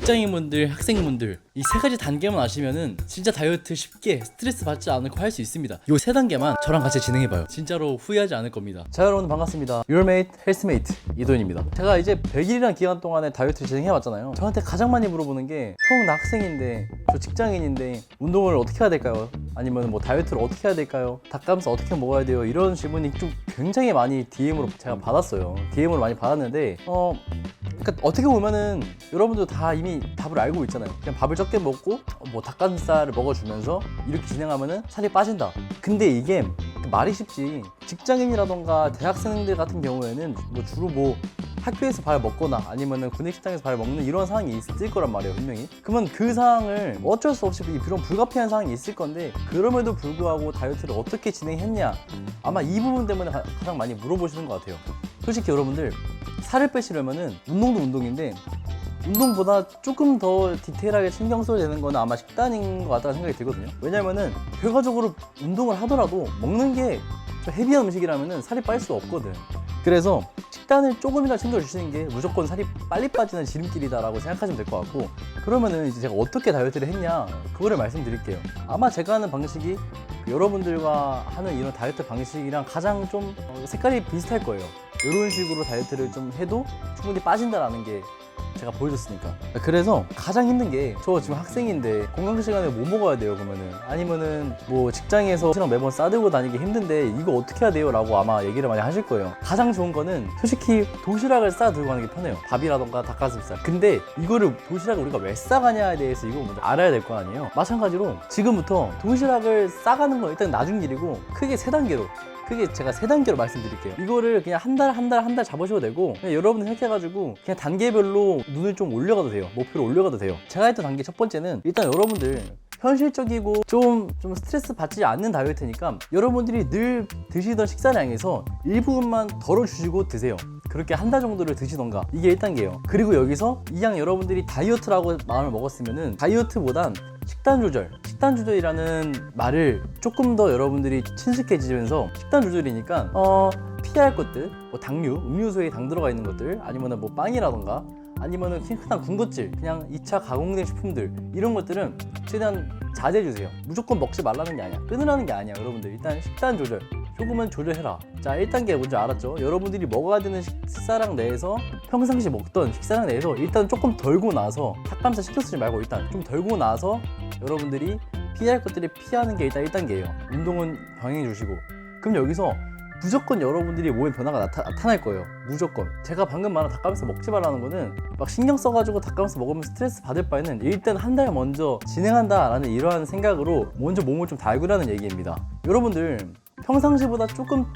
직장인분들, 학생분들 이 세 가지 단계만 아시면은 진짜 다이어트 쉽게 스트레스 받지 않고 할 수 있습니다. 요 세 단계만 저랑 같이 진행해봐요. 진짜로 후회하지 않을 겁니다. 자, 여러분 반갑습니다. Your Mate, Healthmate 이도현입니다. 제가 이제 100일이란 기간 동안에 다이어트 진행해왔잖아요. 저한테 가장 많이 물어보는 게 형, 나 학생인데 저 직장인인데 운동을 어떻게 해야 될까요? 아니면 뭐 다이어트를 어떻게 해야 될까요? 닭가슴살 어떻게 먹어야 돼요? 이런 질문이 좀 굉장히 많이 DM으로 제가 받았어요. DM으로 많이 받았는데 그러니까 어떻게 보면은 여러분도 다 이미 답을 알고 있잖아요. 그냥 밥을 적게 먹고 뭐 닭가슴살을 먹어주면서 이렇게 진행하면은 살이 빠진다. 근데 이게 말이 쉽지. 직장인이라던가 대학생들 같은 경우에는 뭐 주로 뭐 학교에서 발 먹거나 아니면은 구내식당에서 발 먹는 이런 상황이 있을 거란 말이에요, 분명히. 그러면 그 상황을 어쩔 수 없이 그런 불가피한 상황이 있을 건데, 그럼에도 불구하고 다이어트를 어떻게 진행했냐, 아마 이 부분 때문에 가장 많이 물어보시는 것 같아요. 솔직히 여러분들 살을 빼시려면은 운동도 운동인데 운동보다 조금 더 디테일하게 신경 써야 되는 거는 아마 식단인 것 같다는 생각이 들거든요. 왜냐면은 결과적으로 운동을 하더라도 먹는 게 좀 헤비한 음식이라면은 살이 빠질 수 없거든. 그래서 식단을 조금이라도 챙겨주시는 게 무조건 살이 빨리 빠지는 지름길이다라고 생각하시면 될 것 같고, 그러면은 이제 제가 어떻게 다이어트를 했냐 그거를 말씀드릴게요. 아마 제가 하는 방식이 여러분들과 하는 이런 다이어트 방식이랑 가장 좀 색깔이 비슷할 거예요. 이런 식으로 다이어트를 좀 해도 충분히 빠진다라는 게 제가 보여줬으니까. 그래서 가장 힘든 게, 저 지금 학생인데 건강 시간에 뭐 먹어야 돼요 그러면은, 아니면은 뭐 직장에서 시간 매번 싸들고 다니기 힘든데 이거 어떻게 해야 돼요? 라고 아마 얘기를 많이 하실 거예요. 가장 좋은 거는 솔직히 도시락을 싸 들고 가는 게 편해요. 밥이라던가 닭가슴살. 근데 이거를 도시락을 우리가 왜 싸가냐에 대해서 이거 먼저 알아야 될 거 아니에요. 마찬가지로 지금부터 도시락을 싸가는 건 일단 나중 일이고, 크게 세 단계로, 크게 제가 세 단계로 말씀드릴게요. 이거를 그냥 한 달 잡으셔도 되고, 그냥 여러분들 생각해가지고 그냥 단계별로 눈을 좀 올려가도 돼요. 목표를 올려가도 돼요. 제가 했던 단계 첫 번째는, 일단 여러분들 현실적이고 좀 스트레스 받지 않는 다이어트니까 여러분들이 늘 드시던 식사량에서 일부분만 덜어주시고 드세요. 그렇게 한 달 정도를 드시던가. 이게 1단계예요. 그리고 여기서 이왕 여러분들이 다이어트라고 마음을 먹었으면은 다이어트보단 식단 조절이라는 말을 조금 더 여러분들이 친숙해지면서, 식단 조절이니까 피할 것들, 뭐 당류, 음료수에 당 들어가 있는 것들, 아니면은 뭐 빵이라던가, 아니면은 흔한 군것질, 그냥 2차 가공된 식품들, 이런 것들은 최대한 자제해주세요. 무조건 먹지 말라는 게 아니야, 끊으라는 게 아니야. 여러분들 일단 식단 조절 조금은 조절해라. 자, 1단계 뭔지 알았죠? 여러분들이 먹어야 되는 식사량 내에서, 평상시 먹던 식사량 내에서 일단 조금 덜고 나서, 닭가슴살 신경 쓰지 말고 일단 좀 덜고 나서 여러분들이 피할 것들이 피하는 게 일단 1단계예요. 운동은 병행해 주시고. 그럼 여기서 무조건 여러분들이 몸에 변화가 나타날 거예요. 무조건. 제가 방금 말한 닭가슴살 먹지 말라는 거는 막 신경 써가지고 닭가슴살 먹으면 스트레스 받을 바에는 일단 한 달 먼저 진행한다라는 이러한 생각으로 먼저 몸을 좀 달구라는 얘기입니다. 여러분들 평상시보다 조금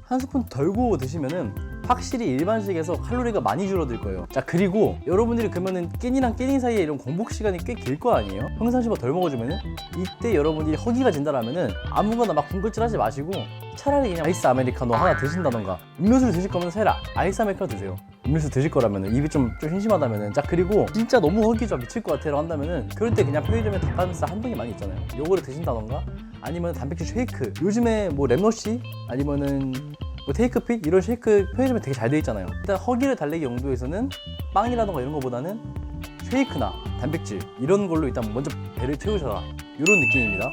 한 스푼 덜고 드시면은 확실히 일반식에서 칼로리가 많이 줄어들 거예요. 자, 그리고 여러분들이 그러면은 끼니랑 끼니 사이에 이런 공복 시간이 꽤 길 거 아니에요? 평상시보다 덜 먹어주면은, 이때 여러분들이 허기가 진다라면은 아무거나 막 군것질 하지 마시고 차라리 그냥 아이스 아메리카노 하나 드신다던가, 음료수를 드실 거면 차라리 아이스 아메리카노 드세요. 음료수 드실 거라면은, 입이 좀 심심하다면은. 자, 그리고 진짜 너무 허기져 미칠 것 같아요 한다면은, 그럴 때 그냥 편의점에 닭가슴살 한 봉이 많이 있잖아요. 요거를 드신다던가, 아니면 단백질 쉐이크, 요즘에 뭐 랩너시 아니면은 뭐 테이크핏, 이런 쉐이크 편의점에 되게 잘 돼 있잖아요. 일단 허기를 달래기 용도에서는 빵이라던가 이런 거보다는 쉐이크나 단백질 이런 걸로 일단 먼저 배를 채우셔라, 이런 느낌입니다.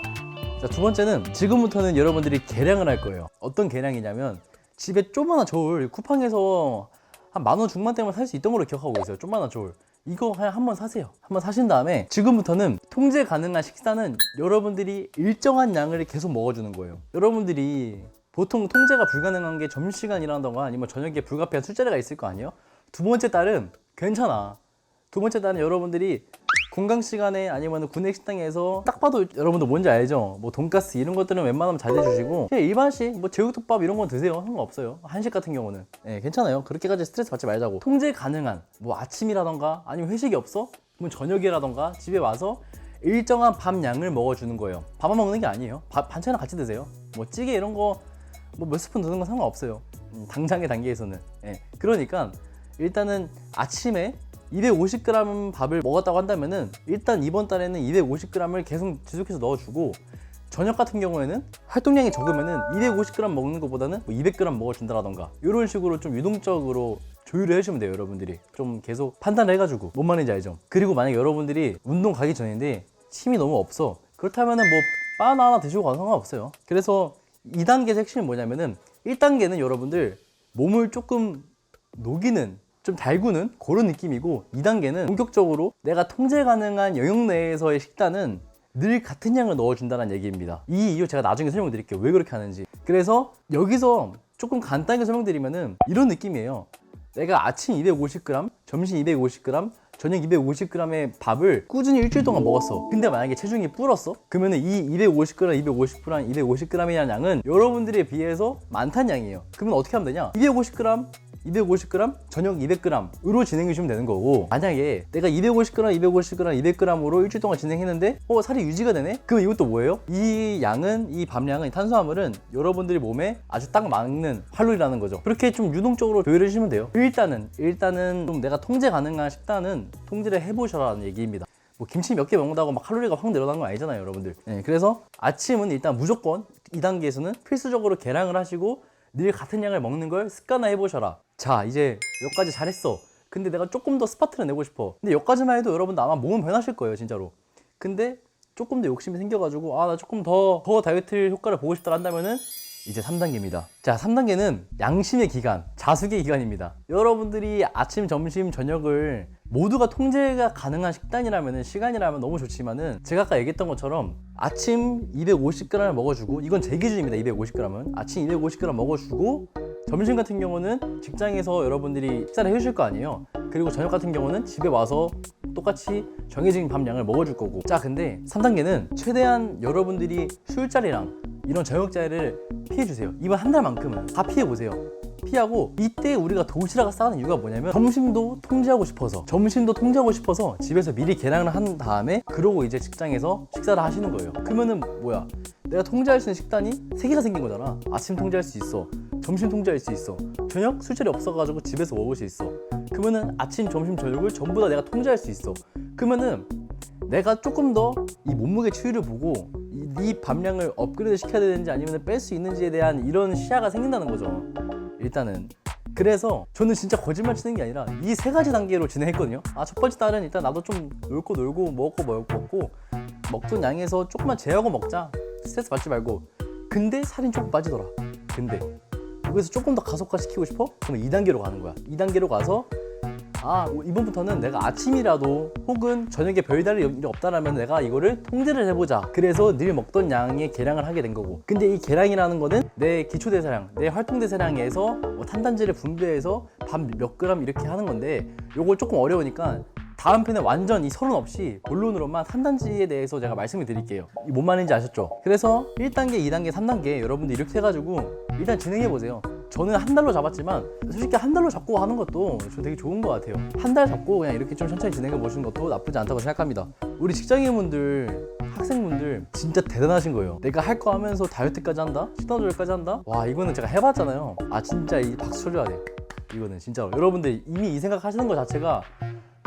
자, 두 번째는, 지금부터는 여러분들이 계량을 할 거예요. 어떤 계량이냐면, 집에 조그마한 저울, 쿠팡에서 한 10,000원 중반대만 살 수 있던 걸로 기억하고 있어요. 조그마한 저울. 이거 그냥 한번 사세요. 한번 사신 다음에 지금부터는 통제 가능한 식사는 여러분들이 일정한 양을 계속 먹어주는 거예요. 여러분들이 보통 통제가 불가능한 게 점심시간이라던가 아니면 저녁에 불가피한 술자리가 있을 거 아니에요? 두 번째 달은 괜찮아. 두 번째 달은 여러분들이 공강 시간에 아니면 구내식당에서 딱 봐도 여러분들 뭔지 알죠? 뭐 돈가스 이런 것들은 웬만하면 잘 해주시고, 그냥 일반식 뭐 제육덮밥 이런 건 드세요. 상관없어요. 한식 같은 경우는 괜찮아요. 그렇게까지 스트레스 받지 말자고. 통제 가능한 뭐 아침이라던가 아니면 회식이 없어? 그럼 저녁이라던가 집에 와서 일정한 밥 양을 먹어주는 거예요. 밥만 먹는 게 아니에요. 반찬이랑 같이 드세요. 뭐 찌개 이런 거 뭐 몇 스푼 드는 건 상관없어요. 당장의 단계에서는. 그러니까 일단은 아침에 250g 밥을 먹었다고 한다면은, 일단 이번 달에는 250g을 계속 지속해서 넣어주고, 저녁 같은 경우에는 활동량이 적으면은 250g 먹는 것보다는 뭐 200g 먹어준다라던가 이런 식으로 좀 유동적으로 조율을 해주면 돼요. 여러분들이 좀 계속 판단을 해가지고 뭔 말인지 알죠? 그리고 만약에 여러분들이 운동 가기 전인데 힘이 너무 없어, 그렇다면은 뭐 바나나 하나 드시고 가도 상관없어요. 그래서 2단계 핵심이 뭐냐면은 1단계는 여러분들 몸을 조금 녹이는, 좀 달구는 그런 느낌이고, 2단계는 본격적으로 내가 통제 가능한 영역 내에서의 식단은 늘 같은 양을 넣어준다는 얘기입니다. 이 이유 제가 나중에 설명드릴게요. 왜 그렇게 하는지. 그래서 여기서 조금 간단하게 설명드리면은 이런 느낌이에요. 내가 아침 250g, 점심 250g, 저녁 250g의 밥을 꾸준히 일주일 동안 먹었어. 근데 만약에 체중이 불었어? 그러면 이 250g, 250g이라는 양은 여러분들에 비해서 많다는 양이에요. 그러면 어떻게 하면 되냐? 250g, 저녁 200g으로 진행해 주시면 되는 거고, 만약에 내가 250g으로 일주일 동안 진행했는데 살이 유지가 되네? 그럼 이것도 뭐예요? 이 양은, 이 밥량은, 탄수화물은 여러분들이 몸에 아주 딱 맞는 활로리라는 거죠. 그렇게 좀 유동적으로 조율해 주시면 돼요. 일단은 좀 내가 통제 가능한 식단은 통제를 해보셔라는 얘기입니다. 뭐 김치 몇 개 먹는다고 막 칼로리가 확 늘어나는 건 아니잖아요, 여러분들. 네, 그래서 아침은 일단 무조건 2단계에서는 필수적으로 계량을 하시고 늘 같은 양을 먹는 걸 습관화 해보셔라. 자, 이제 여기까지 잘했어. 근데 내가 조금 더 스파트를 내고 싶어. 근데 여기까지만 해도 여러분들 아마 몸은 변하실 거예요, 진짜로. 근데 조금 더 욕심이 생겨가지고 나 조금 더 다이어트 효과를 보고 싶다 한다면은 이제 3단계입니다. 자, 3단계는 양심의 기간, 자숙의 기간입니다. 여러분들이 아침, 점심, 저녁을 모두가 통제가 가능한 식단이라면, 시간이라면 너무 좋지만은, 제가 아까 얘기했던 것처럼 아침 250g을 먹어주고, 이건 제 기준입니다. 250g은 아침 250g 먹어주고, 점심 같은 경우는 직장에서 여러분들이 식사를 해주실 거 아니에요. 그리고 저녁 같은 경우는 집에 와서 똑같이 정해진 밥량을 먹어줄 거고. 자, 근데 3단계는 최대한 여러분들이 술자리랑 이런 저녁자리를 피해주세요. 이번 한 달만큼은 다 피해보세요. 피하고, 이때 우리가 도시락을 싸는 이유가 뭐냐면 점심도 통제하고 싶어서 집에서 미리 계량을 한 다음에 그러고 이제 직장에서 식사를 하시는 거예요. 그러면은 뭐야, 내가 통제할 수 있는 식단이 3개가 생긴 거잖아. 아침 통제할 수 있어, 점심 통제할 수 있어, 저녁 술자리 없어가지고 집에서 먹을 수 있어. 그러면은 아침, 점심, 저녁을 전부 다 내가 통제할 수 있어. 그러면은 내가 조금 더 이 몸무게 추이를 보고 이 밥량을 업그레이드 시켜야 되는지 아니면 뺄 수 있는지에 대한 이런 시야가 생긴다는 거죠, 일단은. 그래서 저는 진짜 거짓말 치는 게 아니라 이 3가지 단계로 진행했거든요. 첫 번째 달은 일단 나도 좀 놀고 먹고 먹던 양에서 조금만 제하고 먹자, 스트레스 받지 말고. 근데 살이 조금 빠지더라. 근데 여기서 조금 더 가속화 시키고 싶어? 그러면 2단계로 가는 거야. 2단계로 가서 이번부터는 내가 아침이라도 혹은 저녁에 별다른 일이 없다라면 내가 이거를 통제를 해보자. 그래서 늘 먹던 양의 계량을 하게 된 거고, 근데 이 계량이라는 거는 내 기초대사량, 내 활동대사량에서 탄단지를 분배해서 밥 몇 그램 이렇게 하는 건데, 요거 조금 어려우니까 다음 편에 완전 이 서론 없이 본론으로만 탄단지에 대해서 제가 말씀을 드릴게요. 뭔 말인지 아셨죠? 그래서 1단계, 2단계, 3단계 여러분들 이렇게 해가지고 일단 진행해보세요. 저는 한 달로 잡았지만 솔직히 한 달로 잡고 하는 것도 저 되게 좋은 것 같아요. 한 달 잡고 그냥 이렇게 좀 천천히 진행해 보시는 것도 나쁘지 않다고 생각합니다. 우리 직장인분들, 학생분들 진짜 대단하신 거예요. 내가 할 거 하면서 다이어트까지 한다? 식단 조절까지 한다? 와, 이거는 제가 해봤잖아요. 진짜 이 박수 쳐줘야 돼. 이거는 진짜로 여러분들 이미 이 생각 하시는 것 자체가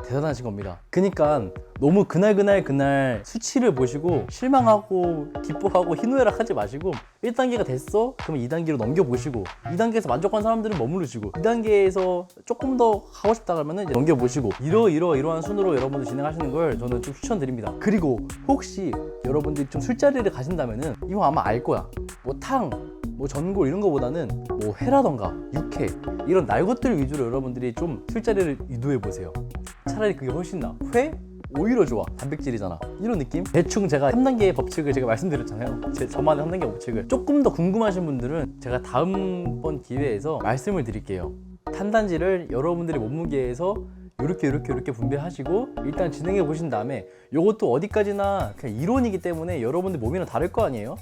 대단하신 겁니다. 그니까 너무 그날 수치를 보시고 실망하고 기뻐하고 희노애락 하지 마시고, 1단계가 됐어? 그러면 2단계로 넘겨보시고, 2단계에서 만족한 사람들은 머무르시고, 2단계에서 조금 더 하고 싶다 그러면 이제 넘겨보시고, 이러한 순으로 여러분들 진행하시는 걸 저는 좀 추천드립니다. 그리고 혹시 여러분들이 좀 술자리를 가신다면은 이거 아마 알 거야. 전골 이런 거보다는 회라던가 육회 이런 날 것들 위주로 여러분들이 좀 술자리를 유도해 보세요. 차라리 그게 훨씬 나아. 회? 오히려 좋아. 단백질이잖아. 이런 느낌? 대충 제가 3단계의 법칙을 제가 말씀드렸잖아요. 저만의 3단계 법칙을. 조금 더 궁금하신 분들은 제가 다음번 기회에서 말씀을 드릴게요. 탄단지를 여러분들의 몸무게에서 이렇게 분배하시고 일단 진행해 보신 다음에, 요것도 어디까지나 그냥 이론이기 때문에 여러분들 몸이랑 다를 거 아니에요?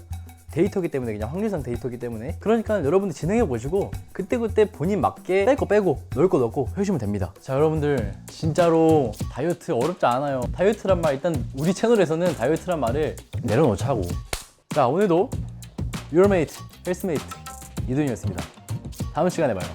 데이터기 때문에, 그냥 확률상 데이터기 때문에. 그러니까 여러분들 진행해 보시고 그때 본인 맞게 뺄 거 빼고 넣을 거 넣고 해주시면 됩니다. 자, 여러분들 진짜로 다이어트 어렵지 않아요. 다이어트란 말, 일단 우리 채널에서는 다이어트란 말을 내려놓자고. 자, 오늘도 Your Mate, Health Mate 이도현이었습니다. 다음 시간에 봐요.